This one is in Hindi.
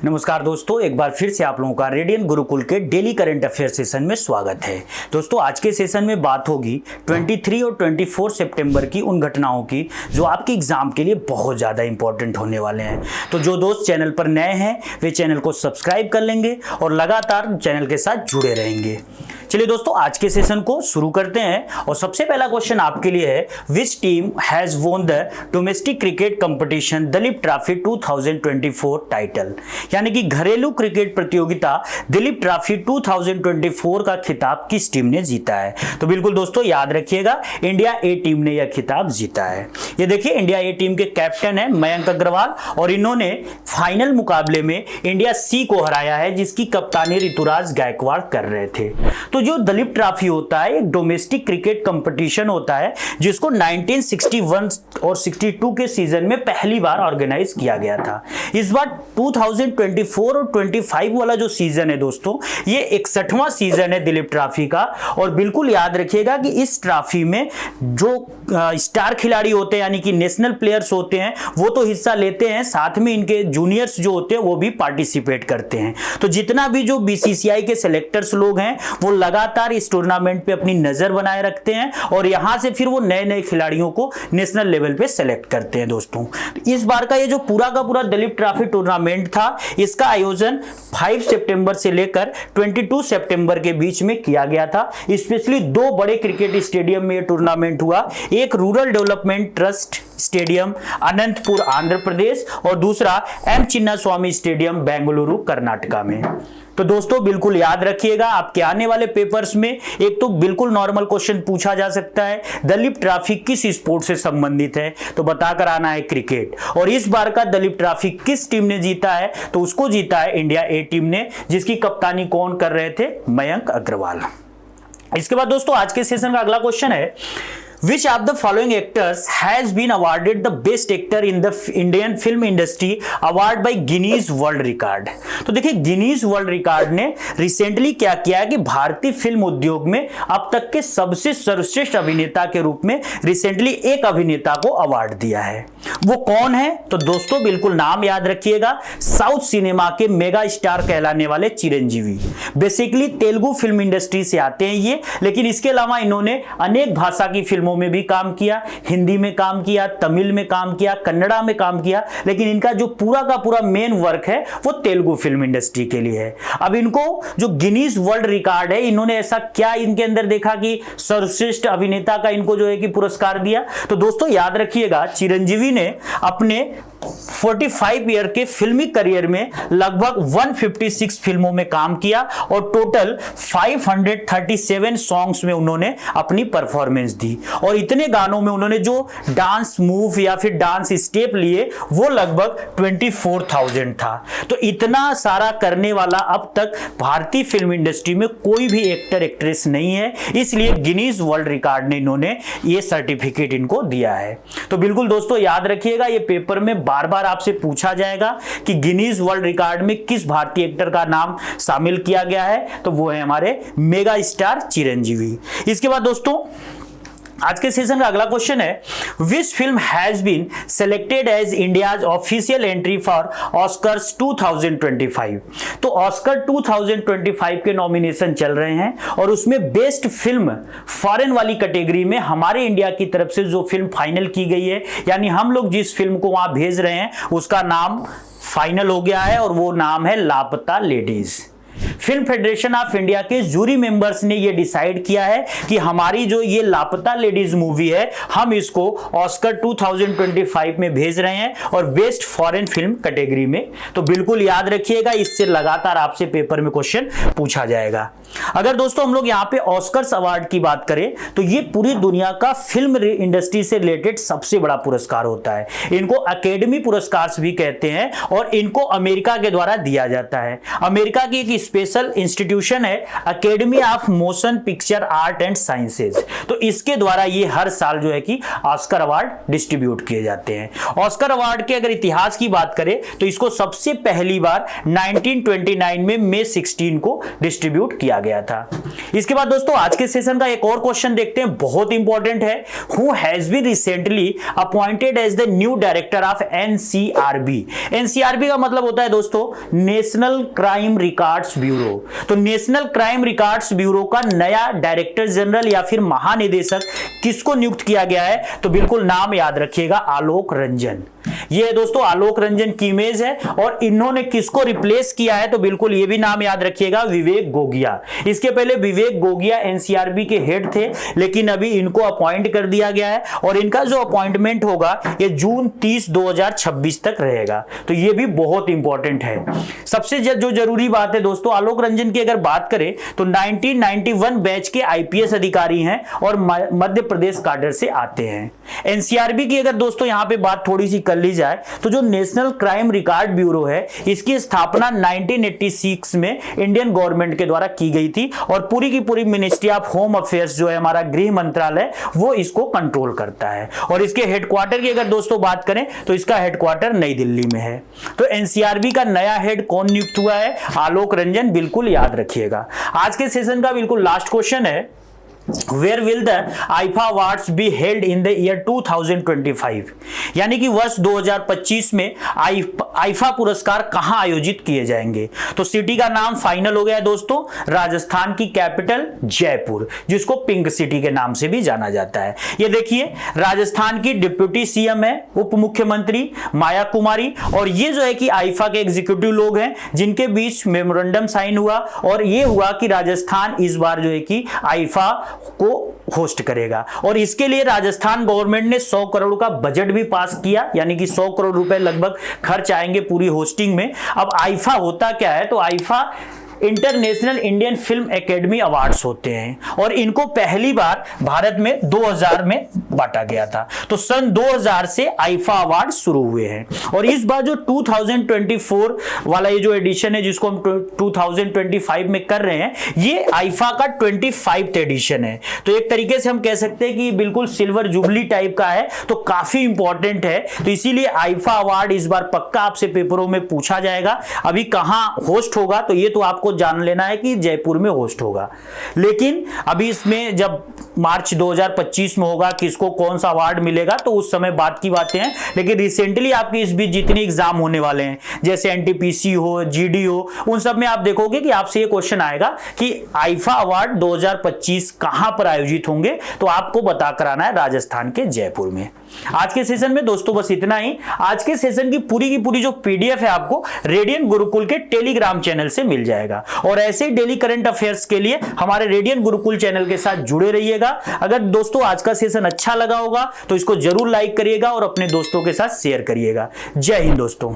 नमस्कार दोस्तों, एक बार फिर से आप लोगों का रेडियन गुरुकुल के डेली करंट अफेयर सेशन में स्वागत है। दोस्तों, आज के सेशन में बात होगी 23 और 24 सितंबर की उन घटनाओं की जो आपके एग्जाम के लिए बहुत ज़्यादा इंपॉर्टेंट होने वाले हैं। तो जो दोस्त चैनल पर नए हैं वे चैनल को सब्सक्राइब कर लेंगे और लगातार चैनल के साथ जुड़े रहेंगे। चलिए दोस्तों, आज के सेशन को शुरू करते हैं और सबसे पहला क्वेश्चन आपके लिए है, which team has won the domestic cricket competition Dilip trophy 2024 title. यानी कि घरेलू क्रिकेट प्रतियोगिता दिलीप ट्रॉफी 2024 का खिताब किस टीम ने जीता है। तो बिल्कुल दोस्तों याद रखिएगा, इंडिया ए टीम ने यह खिताब जीता है। ये देखिए, इंडिया ए टीम के कैप्टन है मयंक अग्रवाल और इन्होंने फाइनल मुकाबले में इंडिया सी को हराया है, जिसकी कप्तानी ऋतुराज गायकवाड़ कर रहे थे। तो जो दिलीप ट्रॉफी होता है एक डोमेस्टिक क्रिकेट कंपटीशन होता है जिसको 1961 और 62 के सीजन में पहली बार ऑर्गेनाइज किया गया था। इस बार 2024 और 25 वाला जो सीजन है दोस्तों, ये 61वां सीजन है दिलीप ट्रॉफी का। और बिल्कुल याद रखिएगा कि इस ट्रॉफी में जो स्टार खिलाड़ी होते हैं यानी कि नेशनल प्लेयर्स होते हैं वो तो हिस्सा लेते हैं, साथ में इनके जूनियर्स जो होते हैं वो भी पार्टिसिपेट करते हैं। तो जितना भी जो बीसीसीआई के सिलेक्टर्स लोग हैं वो लगातार इस टूर्नामेंट पे अपनी नजर बनाए रखते हैं और यहां से फिर वो नए नए खिलाड़ियों को नेशनल लेवल पे सेलेक्ट करते हैं। दोस्तों, इस बार का ये जो पूरा का पूरा दिलीप ट्रॉफी टूर्नामेंट था, इसका आयोजन 5 सितंबर से लेकर 22 सितंबर के बीच में किया गया था। स्पेशली दो बड़े क्रिकेट स्टेडियम में यह टूर्नामेंट हुआ, एक rural development trust stadium Anantapur Andhra Pradesh और दूसरा एम चिन्नास्वामी स्टेडियम बेंगलुरु कर्नाटका में। तो दोस्तों बिल्कुल याद रखिएगा, आपके आने वाले पेपर्स में एक तो बिल्कुल नॉर्मल क्वेश्चन पूछा जा सकता है, दिलीप ट्रॉफी किस स्पोर्ट से संबंधित है, तो बताकर आना है क्रिकेट। और इस बार का दिलीप ट्रॉफी किस टीम ने जीता है, तो उसको जीता है इंडिया ए टीम ने, जिसकी कप्तानी कौन कर रहे थे, मयंक अग्रवाल। इसके बाद दोस्तों आज के सेशन का अगला क्वेश्चन है, Which of the following actors has been awarded the best actor in the Indian film industry award by Guinness World Record। तो देखिए, गिनीज वर्ल्ड रिकॉर्ड ने रिसेंटली क्या किया है कि भारतीय फिल्म उद्योग में अब तक के सबसे सर्वश्रेष्ठ अभिनेता के रूप में रिसेंटली एक अभिनेता को अवार्ड दिया है। वो कौन है, तो दोस्तों बिल्कुल नाम याद रखिएगा, साउथ सिनेमा के मेगा स्टार कहलाने वाले Chiranjeevi. Basically Telugu film industry से आते हैं ये, लेकिन इसके अलावा इन्होंने अनेक भाषा की फिल्मों में भी काम किया, हिंदी में काम किया, तमिल में काम किया, कन्नड़ा में काम किया, लेकिन इनका जो पूरा का पूरा मेन वर्क है वो तेलुगु फिल्म इंडस्ट्री के लिए है। अब इनको जो गिनीज वर्ल्ड रिकॉर्ड है, इन्होंने ऐसा क्या इनके अंदर देखा कि सर्वश्रेष्ठ अभिनेता का इनको जो है कि पुरस्कार दिया। तो दोस्तों याद रखिएगा, चिरंजीवी ने अपने 45 ईयर के फिल्मी करियर में लगभग 156 फिल्मों में काम किया और टोटल 537 सॉन्ग्स में उन्होंने अपनी परफॉर्मेंस दी। और इतने गानों में उन्होंने जो डांस मूव या फिर डांस स्टेप लिए वो लगभग 24,000 था। तो इतना सारा करने वाला अब तक भारतीय फिल्म इंडस्ट्री में कोई भी एक्टर एक्ट्रेस नहीं है, इसलिए गिनीज वर्ल्ड रिकॉर्ड ने इन्होंने ये सर्टिफिकेट इनको दिया है। तो बिल्कुल दोस्तों याद रखिएगा, ये पेपर में बार बार आपसे पूछा जाएगा कि गिनीज वर्ल्ड रिकॉर्ड में किस भारतीय एक्टर का नाम शामिल किया गया है, तो वो है हमारे मेगा स्टार चिरंजीवी। इसके बाद दोस्तों आज के सेशन का अगला क्वेश्चन है, which film has been selected as India's official entry for Oscars 2025। तो ऑस्कर 2025 के नॉमिनेशन चल रहे हैं और उसमें बेस्ट फिल्म फॉरेन वाली कैटेगरी में हमारे इंडिया की तरफ से जो फिल्म फाइनल की गई है, यानी हम लोग जिस फिल्म को वहां भेज रहे हैं उसका नाम फाइनल हो गया है और वो नाम है लापता ladies. Film federation of India के जूरी मेंबर्स ने यह डिसाइड किया है कि हमारी जो ये लापता लेडीज मूवी है, हम इसको ऑस्कर 2025 में भेज रहे हैं और बेस्ट फॉरेन फिल्म कैटेगरी में। तो बिल्कुल याद रखिएगा, इससे लगातार आपसे पेपर में क्वेश्चन पूछा जाएगा। अगर दोस्तों हम लोग यहाँ पे ऑस्कर्स अवार्ड की बात करें तो ये पूरी दुनिया का फिल्म इंडस्ट्री से रिलेटेड सबसे बड़ा पुरस्कार होता है। इनको अकेडमी पुरस्कार भी कहते हैं और इनको अमेरिका के द्वारा दिया जाता है। अमेरिका की एक स्पेशल इंस्टीट्यूशन है academy of motion picture art and sciences. तो इसके द्वारा ये हर साल जो है कि ऑस्कर अवार्ड डिस्ट्रीब्यूट किए जाते हैं। ऑस्कर अवार्ड के अगर इतिहास की बात करें तो इसको सबसे पहली बार 1929 में मई 16 को डिस्ट्रीब्यूट किया गया था। इसके बाद दोस्तों आज के सेशन का एक और क्वेश्चन देखते हैं, बहुत इंपॉर्टेंट है। Who has been recently appointed as the new director of NCRB. NCRB का मतलब होता है दोस्तों नेशनल क्राइम रिकॉर्ड्स ब्यूरो। तो नेशनल क्राइम रिकॉर्ड्स ब्यूरो का नया डायरेक्टर जनरल या फिर महानिदेशक किसको नियुक्त किया गया है? तो बिल्कुल नाम याद रखिएगा, आलोक रंजन। ये दोस्तों आलोक रंजन की इमेज है और इन्होंने किसको रिप्लेस किया है? तो बिल्कुल ये भी नाम याद रखिएगा, विवेक गोगिया। इसके पहले विवेक गोगिया एनसीआरबी के हेड थे, लेकिन अभी इनको अपॉइंट कर दिया गया है और इनका जो अपॉइंटमेंट होगा ये जून 30, 2026 तक रहेगा। तो ये भी बहुत इंपॉर्टेंट है। सबसे जो जरूरी बात है दोस्तों, आलोक रंजन की अगर बात करें तो 1991 बैच के आईपीएस अधिकारी हैं और मध्य प्रदेश कैडर से आते हैं। एनसीआरबी की अगर दोस्तों यहां पे बात थोड़ी सी कर ली जाए तो जो नेशनल क्राइम रिकॉर्ड ब्यूरो है इसकी स्थापना 1986 में इंडियन गवर्नमेंट के द्वारा की गई थी और पूरी की पूरी मिनिस्ट्री ऑफ होम अफेयर्स जो है हमारा गृह मंत्रालय वो इसको कंट्रोल करता है। और इसके हेडक्वार्टर की अगर दोस्तों बात करें तो इसका हेडक्वार्टर नई दिल्ली में है। तो एनसीआरबी का नया हेड कौन नियुक्त हुआ है? आलोक रंजन, बिल्कुल याद रखिएगा। आज के सेशन का बिल्कुल लास्ट क्वेश्चन है, Where will the IFA Awards be held in the year 2025? यानी कि वर्ष 2025 में आईफा पुरस्कार कहां आयोजित किए जाएंगे? तो सिटी का नाम फाइनल हो गया दोस्तों, राजस्थान की कैपिटल जयपुर, जिसको पिंक सिटी के नाम से भी जाना जाता है। ये देखिए राजस्थान की डिप्टी सीएम है उप मुख्यमंत्री माया कुमारी, और ये जो है कि आईफा के एग्जीक्यूटिव लोग हैं जिनके बीच मेमोरेंडम साइन हुआ और ये हुआ कि राजस्थान इस बार जो है कि आईफा को होस्ट करेगा। और इसके लिए राजस्थान गवर्नमेंट ने 100 करोड़ का बजट भी पास किया, यानी कि 100 करोड़ रुपए लगभग खर्च आएंगे पूरी होस्टिंग में। अब आईफा होता क्या है? तो IIFA international Indian film academy awards होते हैं और इनको पहली बार भारत में 2000 में बांटा गया था। तो सन 2000 से आईफा अवार्ड शुरू हुए हैं और इस बार जो 2024 वाला ये जो एडिशन है जिसको हम 2025 में कर रहे हैं, ये आईफा का 25th एडिशन है। तो एक तरीके से हम कह सकते हैं कि बिल्कुल सिल्वर जुबली टाइप का है, तो काफी इंपॉर्टेंट है। तो इसीलिए आईफा अवार्ड इस बार पक्का आपसे पेपरों में पूछा जाएगा। अभी कहां होस्ट होगा तो ये तो आपको जान लेना है कि जयपुर में होस्ट होगा, लेकिन अभी इसमें जब मार्च 2025 में होगा किसको कौन सा अवार्ड मिलेगा तो उस समय बात की बातें हैं। लेकिन रिसेंटली आपके इस बीच जितने एग्जाम होने वाले हैं जैसे एनटीपीसी हो, जीडी हो, उन सब में आप देखोगे कि आपसे ये क्वेश्चन आएगा कि आईफा अवार्ड 2025 कहां पर आयोजित होंगे, तो आपको बता कर आना है राजस्थान के जयपुर में। आज के सेशन में दोस्तों बस इतना ही। आज के सेशन की पूरी जो पीडीएफ है आपको रेडियन गुरुकुल के टेलीग्राम चैनल से मिल जाएगा और ऐसे ही डेली करंट अफेयर्स के लिए हमारे रेडियन गुरुकुल चैनल के साथ जुड़े रहिएगा। अगर दोस्तों आज का सेशन अच्छा लगा होगा तो इसको जरूर लाइक करिएगा और अपने दोस्तों के साथ शेयर करिएगा। जय हिंद दोस्तों।